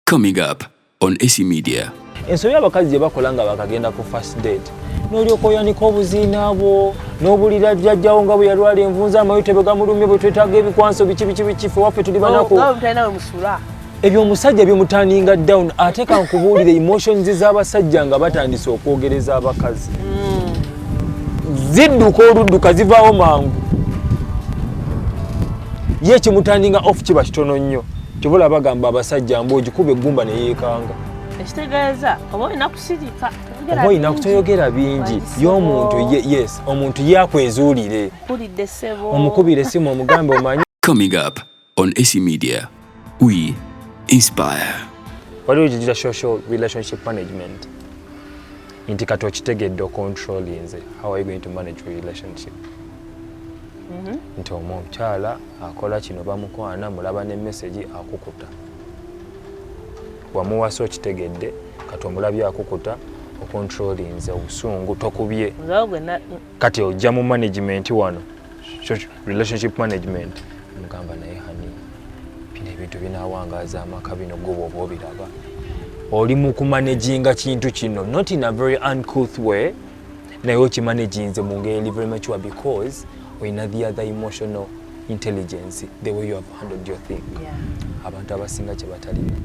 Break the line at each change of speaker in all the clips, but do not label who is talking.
Coming up on AC Media.
Ensobi abakazi gye bakola nga bakagenda ku first date. N'olyoka oyanika obuziina bwo, n'obulira jjajjawo nga bwe yalwala envunza amayutebe gamulumye bwe twetaaga ebikwanso biki waffe tuli banako. Ebyo omusajja bimutaninga down ate ka nkubuulire emotions z'abasajja nga batandise okwogereza abakazi. Zidduka oludduka zivaawo mangu. Ye kimutaninga off kiba kitono nnyo. Kibula bagamba abasajja mbogikuba eggumba ne yeekanga.
Ekitegeeza oba olina kusirika
oba olina kutoyogera bingi y'omuntu yes omuntu yakwezuulire omukubire essimu omugambe omanyi.
Coming up on AC Media, we inspire.
Waliwo kiyitibwa social relationship management. Nti kati okitegedde ocontrolinze. How are you going to manage your relationship? Nti omukyala akola kino bamukwana mulaba ne message akukuta. Wamuwasa okitegedde kati omulabye akukuta ocontrolinze obusungu tokubye. Kati ojja mu management wano relationship management mugamba naye hani bino ebintu binawangaaza amaka bino gwoba obiraba. Oli mu kumanaginga kintu kino not in a very uncouth way naye okimanaginze mu ngeri very mature because oyina the other emotional intelligence, the way you have handled your thing. Abantu abasinga kye batalina.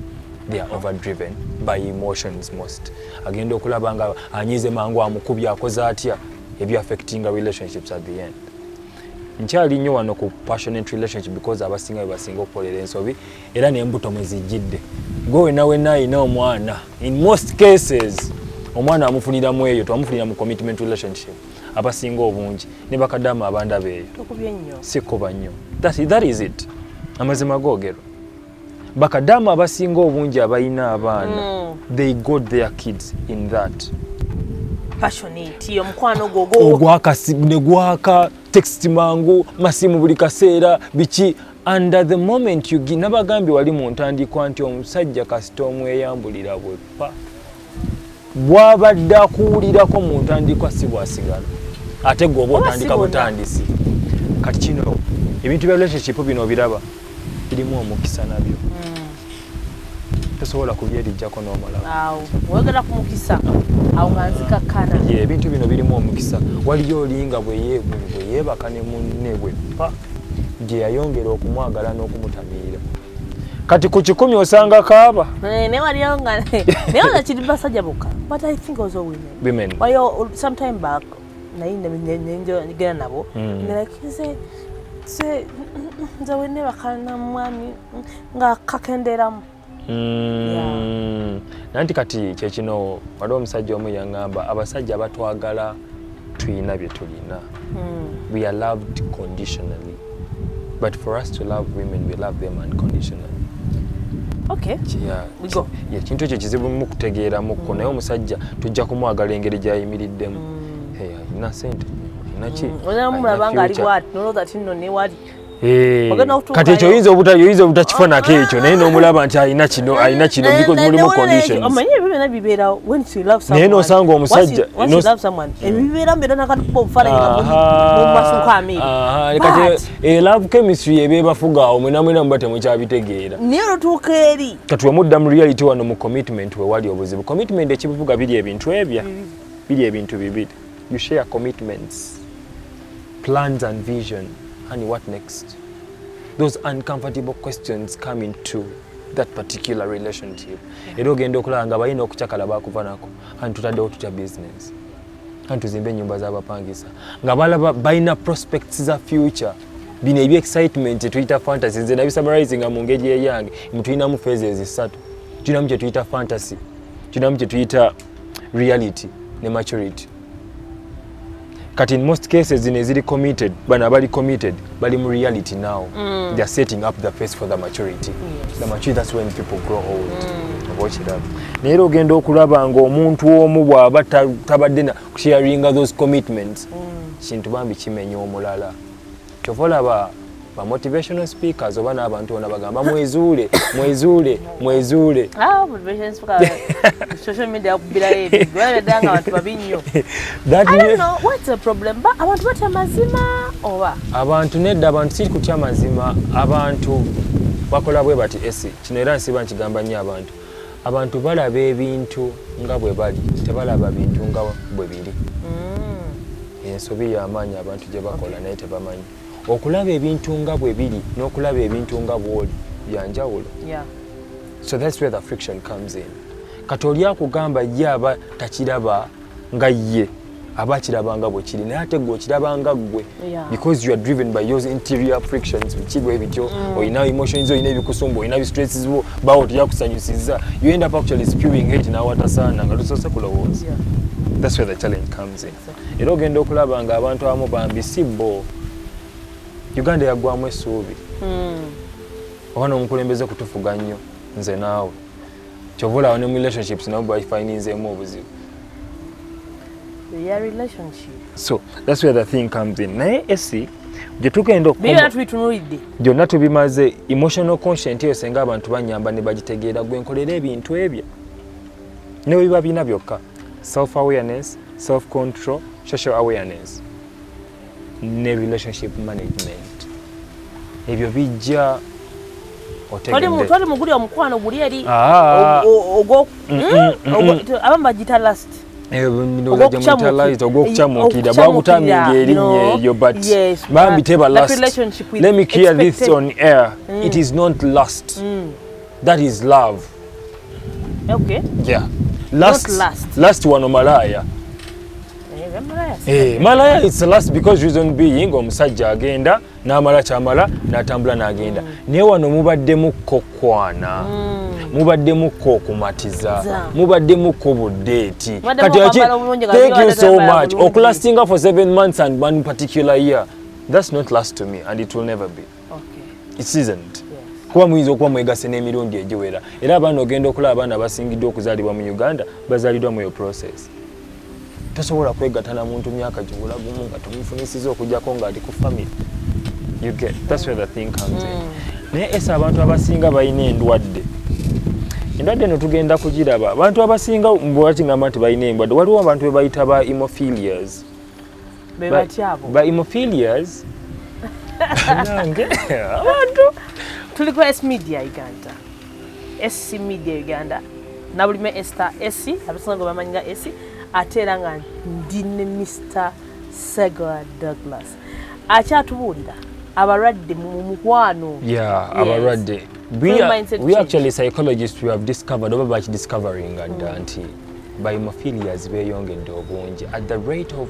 They are overdriven by emotions most. Agenda okulaba nga anyize mangu amukubye akoze atya ebyo affecting relationships at the end. Nkyali nnyo wano ku passionate relationship because abasinga basinga okukolera ensobi era n'embuto mwe zijjidde. Gwe nawe ayina omwana. In most cases omwana amufuniramu eyo twamufunira mu commitment relationship. Abasinga obungi ne bakaddamu abanda beeyo.
Tokubye nnyo.
Sikuba nnyo. That is it. Amazima googero. Bakaddamu abasinga obungi abayina abaana. They got their kids in that.
Passionate omukwano gogo.
Ogwaka text mangu masimu buli kaseera biki under the moment you give nabagambye wali mu ntandikwa nti omusajja kasita omweyambulira bweppa. Bwabadde akuwulirako mu ntandikwa si bwasigala. Ate gwoba otandika butandisi. Kati kino ebintu bya relationship bino biraba birimu omukisa nabyo. Tosobola kubyerijjako n'omala.
Awo oyogera ku mukisa awo nganzika kana.
Ebintu bino birimu omukisa. Waliyo olinga bwe yeebaka ne munne bweppa gye yayongera okumwagala n'okumutamiira. Kati ku kikumi osanga kaaba.
Ne waliyo nga ne wala kiri basajja bokka. But I think also women. Wayo sometime back naye njogera nabo. Like se nze wenne bakana mwami nga kakenderamu.
Nanti kati kyekino waliwo omusajja omu yaŋŋamba abasajja abatwagala tuyina bye tulina. We are loved conditionally. But for us to love women, we love them unconditionally.
Okay. We go.
Kintu ekyo kizibu mu kutegeera mukko naye omusajja tujja kumwagala engeri gy'ayimiriddemu. Ina sente. Ina ki?
Mulaba nga ali bw'ati noloza ati nno ne wali.
Kati ekyo oyinza obutakifanako ekyo naye n'omulaba nti ayina kino because mulimu conditions.
Omanyi ebyo bibeera when you love someone.
Naye n'osanga omusajja
once you love someone ebibeera mbera nakatupa obufaananyi mu masuka amiri.
Kati love chemistry ebeebafuga awo mwena muba temukyabitegeera.
Naye olutuuka eri.
Kati wemudda mu reality wano mu commitment we wali obuzibu. Commitment ekibuvuga biri ebintu ebya. Biri ebintu bibiri. You share commitments, plans and vision. And what next? Those uncomfortable questions come into that particular relationship. Era ogenda okulaba nga balina okukyakala bakuvanako. Kandi tutaddewo tutya business. Kandi tuzimbe ennyumba z'abapangisa. Nga balaba balina prospects za future. Bino ebyo excitement tuyita fantasy. Nze nabisummarize nga mu ngeri eyange. Tulinamu phases 3. Tulinamu kye tuyita fantasy. Tulinamu kye tuyita reality ne maturity. Kati in most cases eziri committed, bana abali committed, bali mu reality now. They are setting up the face for the maturity. The maturity, that's when people grow old. Watch it up. Naye ogenda okulaba ng'omuntu omu bw'aba tabadde na sharinga those commitments. Kintu bambi kimenya omulala. Kyova olaba ba motivational speakers oba n'abantu bona bagamba mwezuule.
Motivational speakers. Social media kubira ebi. Bwabedanga abantu babinyo. I don't know what's the problem. Ba abantu batya mazima oba.
Abantu nedda abantu si kutya mazima. Abantu bakola bwe bati esi. Kino era nsiba nkigamba nnyo abantu. abantu balaba ebintu nga bwe bali tebalaba bintu nga bwe biri. Ensobi y'amaanyi abantu gye bakola naye tebamanyi okulaba ebintu nga bwe biri n'okulaba ebintu nga bw'oli byanjawulo. So that's where the friction comes in. Kati oli akugamba ye aba takiraba nga ye aba akiraba nga bwe kiri naye ate gwe okiraba nga gwe because you are driven by your interior frictions bikibwa ebityo olina emotions olina ebikusumba olina stresses bo bawo tyakusanyusiza you end up actually spewing hate n'awatasaana nga tusoose kulowooza. That's where the challenge comes in. Era ogenda okulaba nga abantu abamu bambi si bo Uganda yaggwamu essuubi oba n'omukulembeze kutufuga nnyo nze naawe kyova olaba ne mu relationships nabo bafininzeemu obuzibu. So that's where the thing comes in. Naye esi gye tugenda gyonna tubimaze emotional conscient eyo senga abantu banyamba ne bagitegeera gwe nkolera ebintu ebyo ne bwe biba bina byokka self awareness, self control, social awareness ne relationship management ebyo bijja
Twali muguli omukwano guli eri abamu bagita last
ogwokukyamuukirira bwagutaminga erinnya eryo but bambi teba last. Let me clear this on air. It is not lust. That is love.
Okay.
Yeah. Last wano malaya. Malaya it's last because reason being omusajja agenda n'amala kyamala n'atambula n'agenda naye wano mubaddemukko kwana mubaddemukko okumatiza mubaddemukko buddeeti kati thank you so much okulastinga for 7 months and one particular year that's not last to me and it will never be. It isn't. Kuba muyinza okuba mwegase n'emirundi egiwera era abaana ogenda okulaba abaana abasingiddwa okuzaalibwa mu Uganda bazaaliddwa mu yo process. Tosobola kwegatta na muntu myaka gibula gumu nga tumufunisiza okujjako ng'ali ku family. You get, that's where the thing comes in. Naye esa abantu abasinga balina endwadde eno tugenda kugiraba abantu abasinga mbwati ngamba nti balina endwadde waliwo abantu be bayita ba hemophilias. Ba hemophilias nange abantu
tuliko S Media Uganda, SC Media Uganda na bulime Esther SC abasinga bamanyi nga SC atera nga ndine Mr. Segwa Douglas akyatubuulira abalwadde mu mukwano.
Abalwadde we actually psychologists we have discovered over batch discovering and anti by hemophilias beeyongedde obungi at the rate of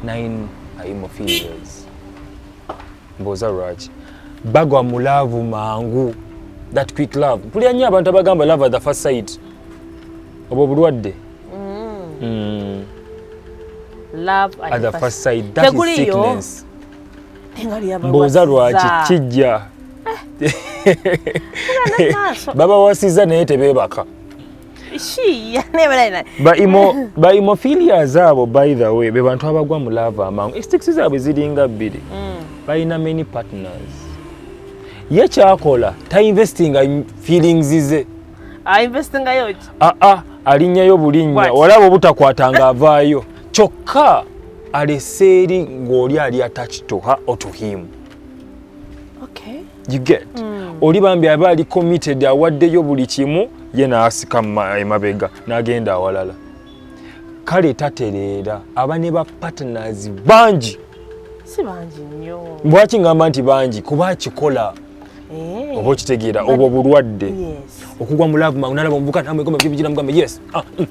9 hemophilias. Mboza lwaki bagwa mu love mangu that quick love pulya nnyo abantu abagamba love at the first sight obwo bulwadde.
Love
at the first sight, that is sickness. Mboza lwaki kijja baba wasiza naye tebeebaka ba hemophilias abo by the way be bantu abagwa mu lava amangu sticks zaabwe ziringa bbiri balina many partners ye kyakola ta investing feelings ze
investing yoki
alinnyayo bulinnya walaba obutakwatanga avaayo kyokka aleseeri ng'oli ali attached to her or to him.
Okay.
You get? Oli bambi aba ali committed awaddeyo buli kimu ye n'asika emabega n'agenda awalala. Kale tatereera aba ne ba partners bangi.
Si bangi nnyo.
Lwaki ngamba nti bangi kuba akikola. Oba okitegeera obwo bulwadde okugwa mu love mangu nalaba omuvuka namwe goma bibigira mugamba yes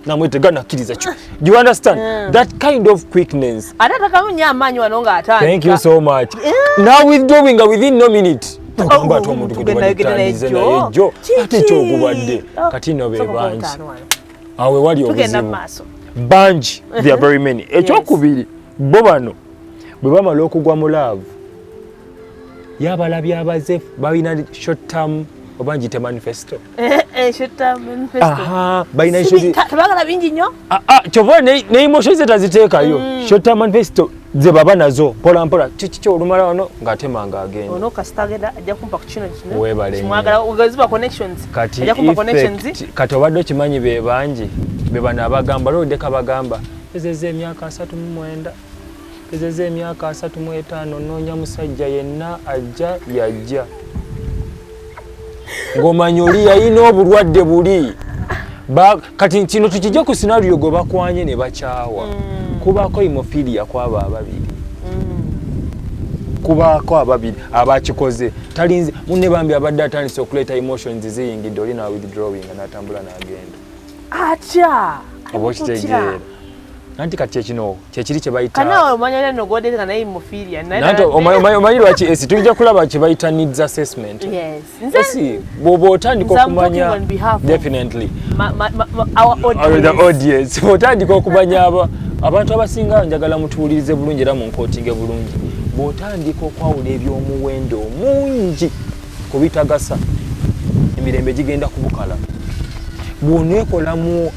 namwetega nakkiriza kyo. Do you understand that kind of quickness?
Atakamunya amaanyi wano nga atandika.
Thank you so much. Now withdrawing within no minute. Ogamba to omuntu gwe naye jo ate kyogubadde kati no be bangi awe wali obuzibu bangi there are very many. Ekyokubiri bo bano bwe bamala okugwa mu love yabalabye abaze balina short term obanjite manifesto.
Short term manifesto.
Balina
tabagala bingi nnyo.
Kyova ne emotions taziteekayo. Short term manifesto ze baba nazo mpola mpola kiki olumala wano ng'atemanga agenda.
Ono kasitagenda ajja kumpa ku kino kino.
Weebale.
Kimwagala ugaziba connections. Ajja kumpa connections.
Kati obadde okimanyi be bangi be bano abagamba lodeka bagamba ezeze emyaka 39 ezeze emyaka 35 noonya musajja yenna ajja yajja ng'omanyi oli yalina obulwadde buli kati kino tukijja ku scenario gwe bakwanye ne bakyawa kubaako hemophilia kwabo ababiri kubaako ababiri abakikoze talinze munne bambi abadde atandise okuleeta emotions ziyingidde oli na withdrawing n'atambula n'agenda
atya
oba okitegeera nanti kati kino kyekiri kye bayita
kana omanya leno godeka na hemophilia
nanti omanyi lwaki esi tujja kulaba kye bayita needs assessment esi bw'oba otandika okumanya definitely the audience bw'otandika okumanya abantu abasinga njagala mutuwulirize bulungi era munkootinge bulungi bw'otandika okwawula eby'omuwendo mungi ku bitagasa emirembe gigenda kubukala bw'oneekolamu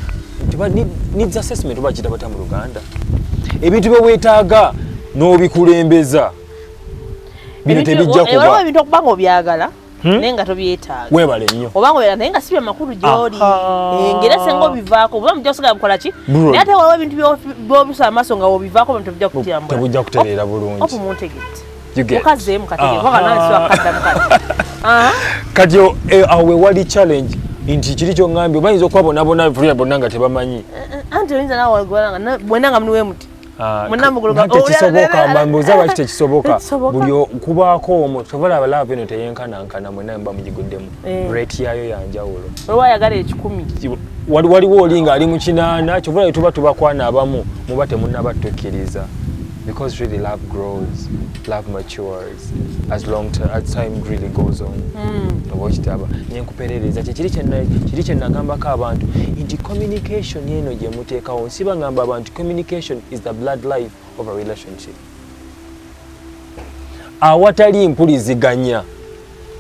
needs assessment oba kitabata mu Luganda ebintu bye weetaaga n'obikulembeza bino tebijja kuba
ebintu okuba ng'obyagala naye nga tobyetaaga
weebale nnyo
oba ng'obyagala naye nga si bya makulu gy'oli ngera senga obivaako oba mujja kusigala bukola ki naye ate waliwo ebintu by'obisa amaaso nga wobivaako bino tebijja kutambula
tebujja kutereera bulungi
opumuntegeti mukazeemu kategeekanansiwakaddamu
kati awo we wali challenge nti kiri kyongambye bayinza okwabonabona vulira bonna nga tebamanyi
anti oyinza nawe bwena nga muli wemuti
tekisoboka mbuuza lwaki tekisoboka buli kubaako omu tovala abalaavu eno teyenkanankana mwena mba mugiguddemu rate yayo yanjawulo
wayagala 10
waliwo oli nga ali mu 8 kyovala we tuba tubakwana abamu muba temunnaba tukkiriza because really love grows, love matures as time really goes on. Obokitaba nyenkuperereza kiri kye nagambako abantu nti communication yeno gye muteekawo nsiba ngamba abantu communication is the blood life of a relationship. Awatali mpuliziganya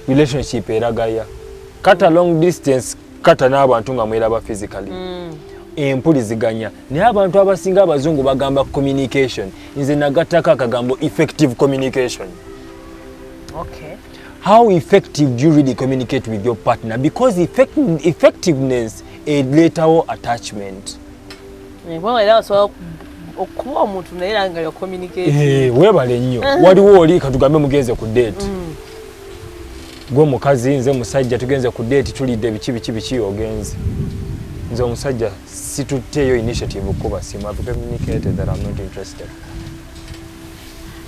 relationship eragaya kata long distance kata n'abantu nga mweraba physically. Empuliziganya naye abantu abasinga abazungu bagamba communication nze nagattako akagambo effective communication.
Okay.
How effective do you really communicate with your partner? Because effectiveness leetawo attachment.
Okuba omuntu naye nga yo communicate.
Weebale nnyo waliwo oli katugambe mugenze ku date gwe mukazi nze musajja tugenze ku date tulidde biki ogenze nze omusajja situtteeyo initiative okuba simu. I've communicated that I'm not interested.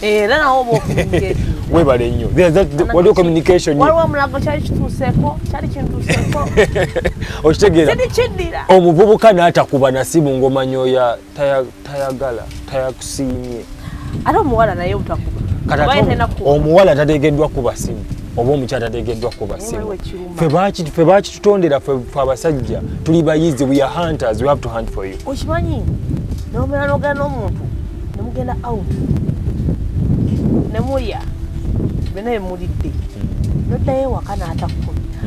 Era nawo bw'okommunicate
weebale nnyo waliwo communication
waliwo omulago kyali kintuuseeko
okitegeera omuvubuka n'atakuba na simu ng'omanya oyo tayagala tayakusiimye
ate omuwala naye obutakuba
omuwala tateekeddwa kuba simu oba omukyala tateekeddwa kuba simu. Ffe bakitutondera ffe abasajja tuli bayizi, we are hunters, we have to hunt for you.
Okimanyi n'omera n'ogenda n'omuntu ne mugenda out ne mulya byonna bimulidde n'oddayo ewaka n'atakukumira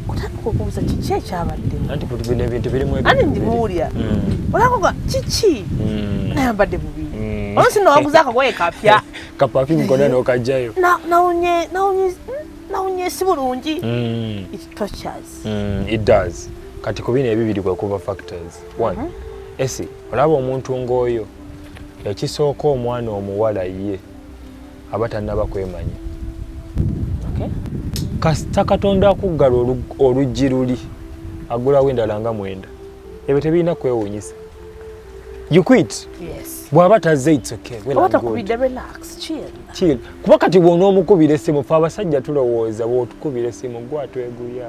otandika okubuuza kiki ekyabadde
anti bino ebintu birimu
andi ndimuwulira olakoga kiki nayambadde bubiri olonsi nowaguza akagoye kapya
kapafimu konna n'okajjayo
nawunye si bulungi. It tortures.
It does. Kati ku bino ebibiri kwe kuba factors. One, esi olaba omuntu ng'oyo ekisooka omwana omuwala ye aba tannaba kwemanya. Kasita Katonda akuggala oluggi luli agulawo endala nga 9 ebyo tebirina kwewuunyisa. You quit.
Yes.
Bw'aba tazze it's okay.
Watakubidde relax, chill.
Kuba kati bw'onoomukubira essimu ffe abasajja tulowooza bw'otukubira essimu gwe atweguya.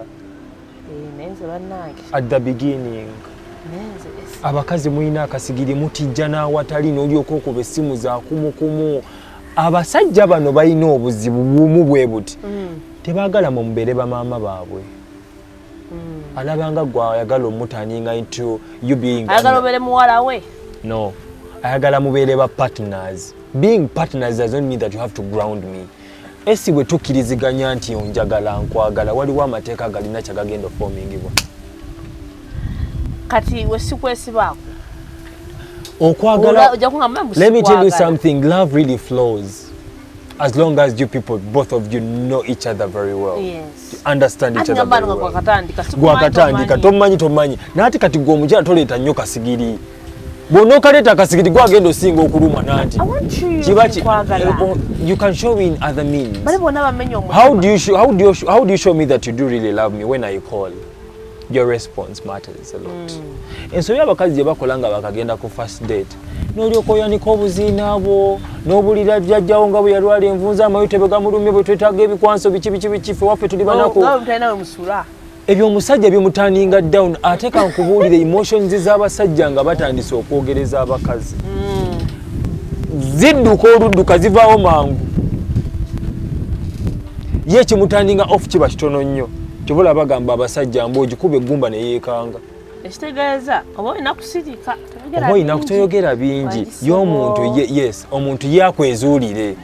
Nenze bannange.
At the beginning. Abakazi muyina akasigiri mutijja n'awatali n'olyoka okuba essimu za kumukumu. Abasajja bano balina obuzibu bumu bwe buti. Tebaagala mubeere bamaama baabwe. Alabanga gwe ayagala omutaninga into you being
ayagala obeere muwala we.
No. Ayagala mubeere ba partners. Being partners doesn't mean that you have to ground me. Esi bwe tukkiriziganya nti onjagala nkwagala waliwo amateeka galina kyagagenda ofomingibwa.
Kati we sikwesibaako.
Okwagala. Let me tell you something. Love really flows. As long as you people, both of you know each other very well.
Yes.
You understand each other very well.
Gwakatandika
tomanyi. Nati kati gwe omukyala toleeta nnyo kasigiri. Bono kaleta akasigiri gwagendo singa okuluma nanti. You can show me in other means. How do you show me that you do really love me when I call? Your response matters a lot. And so abakazi gye bakolanga bakagenda ku first date. N'olyoka yanika obuziina abo n'obulira jjajjawo nga bwe yalwala envunza amayitebe gamulumye bwe twetaaga ebikwanso biki ffe waffe tuli banako. Ebyo omusajja byemutaninga down ate kankubuulire emotions z'abasajja nga batandise okwogereza abakazi. Zidduka oludduka zivaawo mangu. Ye kimutaninga off kiba kitono nnyo. Kyobola bagamba abasajja mbogikuba eggumba ne yeekanga.
Ekitegeeza oba olina kusirika
toyogera bingi y'omuntu yes omuntu yakwezuulire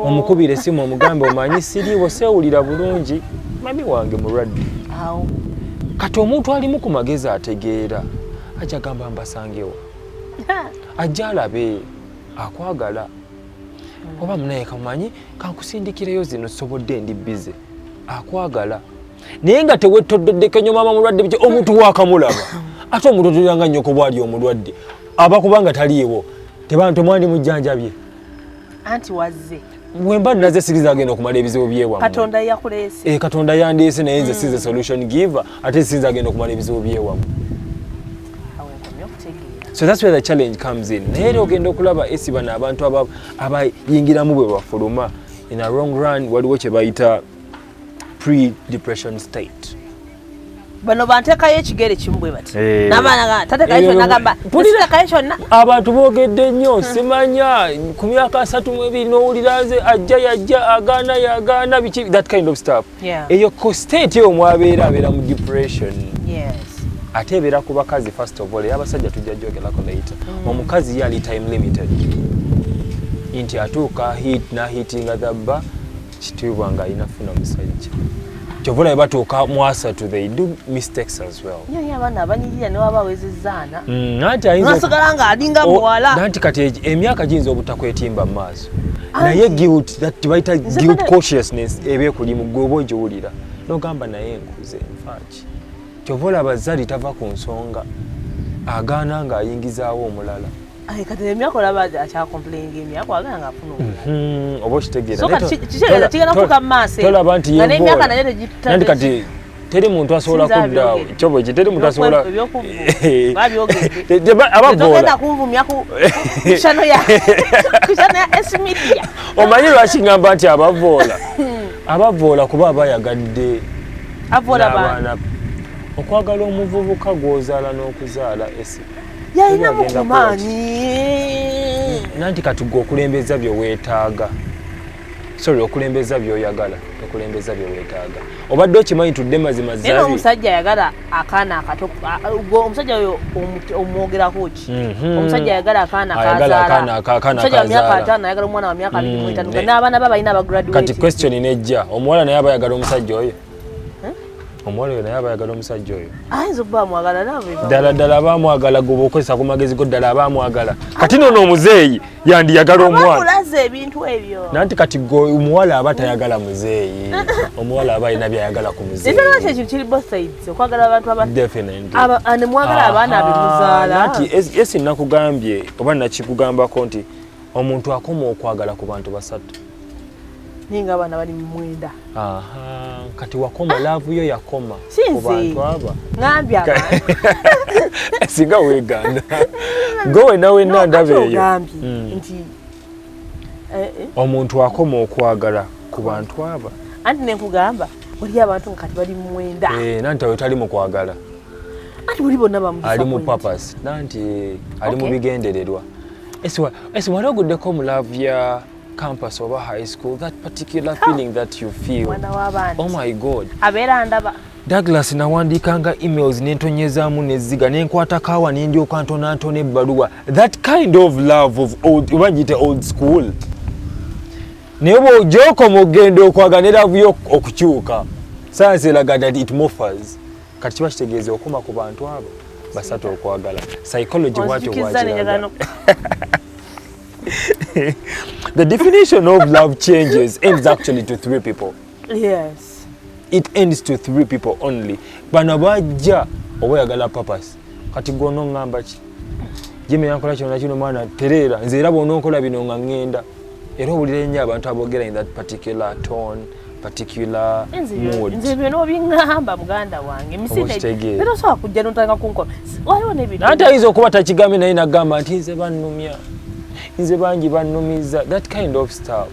omukubire essimu omugambe omanyi siriiwo seewulira bulungi mami wange mulwadde kati omuntu alimu ku magezi ategeera ajja gamba mbasangewo ajja alabe akwagala oba munaye kamumanyi kankusindikireyo zino sobodde ndi bize akwagala naye nga tewettoddeko nnyo maama mulwadde biki omuntu waakamulaba ate omuntu otuliranga nnyoko bwali omulwadde aba kubanga taliiwo temwandi mujjanjabye
anti wazze
bwemba naze siriza agenda okumala ebizibu byewammwe
katonda yakuleese
katonda yandeese naye nze size solution giver ate siriza agenda okumala ebizibu byewammwe. So that's where the challenge comes in. Naye ogenda okulaba esibano abantu abayingiramu bwe bafuluma in a wrong run waliwo kye bayita pre-depression state.
Bano bantekayo ekigere kimbwe bati. N'abaana tatekayo kyonna gamba. Tatekayo kyonna.
Abantu boogedde nnyo simanya ku myaka 32 n'owulira nze ajja agaana biki that kind of stuff. Eyo ko state eyo mwabeera abeera mu depression.
Yes.
Ate ebeera ku bakazi first of all abasajja tujja gyogerako later. Omukazi yali time limited. Inti atuuka hitinga dhabba kitiibwa nga alina funa musajja. Kyovula batuuka mwasatu they do mistakes as well.
Abaana abanyirira ne waba wezezzaana.
Nanti ayinza
nasagala nga alinga muwala.
Nanti kati emyaka giyinza obutakwetimba mu maaso. Naye guilt that bayita guilt consciousness ebe kuli mu gwe oba ogiwulira. N'ogamba naye nkuze nfaaki. Kyovula abazali tava ku nsonga agaana nga ayingizaawo omulala.
Kati emyaka olaba akyakomplaininga emyaka agana nga afuna
oba okitegeera.
So kati kitegeeza kigenda kuka mu maaso.
Tolaba nti
yeevoola. N'emyaka nayo tegitutadde.
Nanti kati teri muntu asobola kuddaawo. Kyobo ki teri muntu asobola. Abavoola.
Togenda kunvumya ku kushano ya S-Media.
Omanyi lwaki ngamba nti abavoola. Abavoola kuba abayagadde.
Avoola baana.
Okwagala omuvubuka gw'ozaala n'okuzaala esi.
Yalina mukumanyi.
Nanti kati gwe okulembeza byoweetaaga. Sorry, okulembeza byoyagala, okulembeza byoweetaaga. Obadde okimanyi tudde mazima zabi.
Era omusajja ayagala akaana akato. Omusajja oyo omwogerako ki? Omusajja ayagala akaana kazaala. Omusajja wa myaka 5 ayagala omwana wa myaka 25. N'abaana be balina abagraduate.
Kati question nejja, omuwala naye aba ayagala omusajja oyo. Omuwala oyo naye aba ayagala omusajja oyo.
Ayinza okuba amwagala naawe.
Ddala abamwagala gwe okozesa ku magezi go ddala abamwagala. Kati nono omuzeeyi yandiyagala omwana.
Abakulaze ebintu ebyo.
Nanti kati gwe omuwala aba tayagala muzeeyi. Omuwala aba alina byayagala ku muzeeyi.
Ekyo nakyo ekintu kiri both sides. Okwagala abantu aba.
Definitely.
Ne mwagala abaana abemuzaala.
Nanti esi nakugambye oba nakikugambako nti omuntu akoma okwagala ku bantu basatu.
Ninga abana bali mu mwenda.
Kati wakoma love yo yakoma
ku bantu
aba.
Ngambye abantu.
Singa weeganda. Gowe nawe nandabe eyo.
Nti
omuntu akoma okwagala ku bantu aba.
Anti nenkugamba oli abantu kati bali mu mwenda.
Nanti ayo tali mu kwagala.
Anti buli bonna bamudisa.
Ali mu purpose. Nanti ali mu bigendererwa. Esi waloguddeko mu love ya campus over high school, that particular feeling that you feel. Oh my God.
Abera ndaba.
Douglas nawandikanga emails nentonyezaamu neziga nenkwata kawa nendyoka ntona ebbaluwa. That kind of love of old school. Naye bw'ogyokoma ogenda okwagala love yo okukyuka. Science eraga that it morphers. Kati kiba kitegeeza okoma ku bantu abo basatu okwagala. Psychology bwatyo bwakiraga. The definition of love changes ends actually to 3 people.
Yes.
It ends to 3 people only. Bano bajja oba yagala purpose. Kati gono ngamba ki? Jimmy yankola kino nakino mwana terera nze era bw'ononkola bino nga ngenda era owulira ennyo abantu aboogera in that particular tone particular mood.
Nze bino obiŋŋamba muganda wange misinde era osobola kujja n'otanga kunkola waliwo n'ebintu
ate ayinza okuba takigambye naye nagamba nti nze bannumya nze bangi bannumiza that kind of stuff.